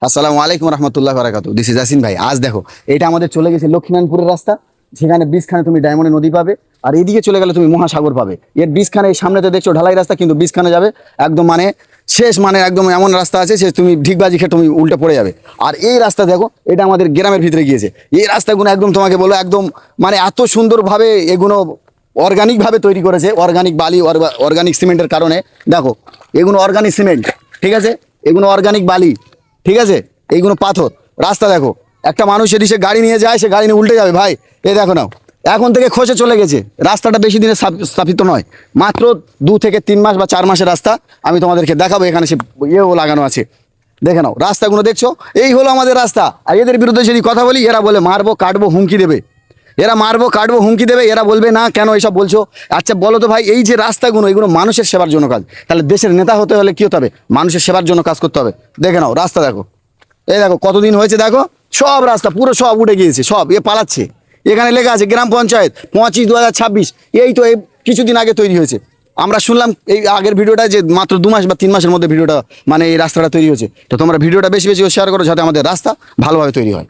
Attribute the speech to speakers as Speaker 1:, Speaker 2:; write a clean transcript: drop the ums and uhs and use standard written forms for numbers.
Speaker 1: আসসালামু আলাইকুম রহমতুল্লাহ বারাকাতু। দিস ইজ আসিন ভাই। আজ দেখো, এটা আমাদের চলে গেছে লক্ষ্মীনারায়ণপুরের রাস্তা, সেখানে বীজখানে তুমি ডায়মন্ড নদী পাবে, আর এইদিকে চলে গেলে তুমি মহাসাগর পাবে। এর বীজখানে এই সামনেতে দেখছো ঢালাই রাস্তা, কিন্তু বীজখানে যাবে একদম মানে শেষ, মানে একদম এমন রাস্তা আছে সে তুমি ঢিকবাজি খেয়ে তুমি উল্টে পড়ে যাবে। আর এই রাস্তা দেখো, এটা আমাদের গ্রামের ভিতরে গিয়েছে। এই রাস্তাগুলো একদম তোমাকে বলো একদম মানে এত সুন্দরভাবে এগুলো অর্গানিক ভাবে তৈরি করেছে, অর্গানিক বালি, অর্গানিক সিমেন্টের কারণে। দেখো, এগুলো অর্গানিক সিমেন্ট, ঠিক আছে, এগুলো অর্গানিক বালি, ঠিক আছে, এইগুলো পাথর। রাস্তা দেখো, একটা মানুষ যদি সে গাড়ি নিয়ে যায়, সে গাড়ি নিয়ে উল্টে যাবে ভাই। এই দেখো নাও, এখন থেকে খসে চলে গেছে রাস্তাটা, বেশি দিনে স্থাপিত নয়, মাত্র 2 থেকে 3 মাস বা 4 মাসের রাস্তা। আমি তোমাদেরকে দেখাবো, এখানে সে ইয়েও লাগানো আছে, দেখে নাও রাস্তাগুলো দেখছো। এই হলো আমাদের রাস্তা। আর এদের বিরুদ্ধে যদি কথা বলি, এরা বলে মারবো কাটবো হুমকি দেবে, এরা মারবো কাটবো হুমকি দেবে, এরা বলবে না কেন এসব বলছো। আচ্ছা বলো তো ভাই, এই যে রাস্তাগুলো, এগুলো মানুষের সেবার জন্য কাজ, তাহলে দেশের নেতা হতে হলে কি হতে হবে? মানুষের সেবার জন্য কাজ করতে হবে। দেখে নাও রাস্তা দেখো, এই দেখো কতদিন হয়েছে, দেখো সব রাস্তা পুরো সব উঠে গিয়েছে, সব এ পালাচ্ছে। এখানে লেখা আছে গ্রাম পঞ্চায়েত 25/2026, এই তো এই কিছুদিন আগে তৈরি হয়েছে। আমরা শুনলাম এই আগের ভিডিওটা যে মাত্র 2 মাস বা 3 মাসের মধ্যে ভিডিওটা মানে এই রাস্তাটা তৈরি হয়েছে। তো তোমরা ভিডিওটা বেশি বেশি শেয়ার করো, যাতে আমাদের রাস্তা ভালোভাবে তৈরি হয়।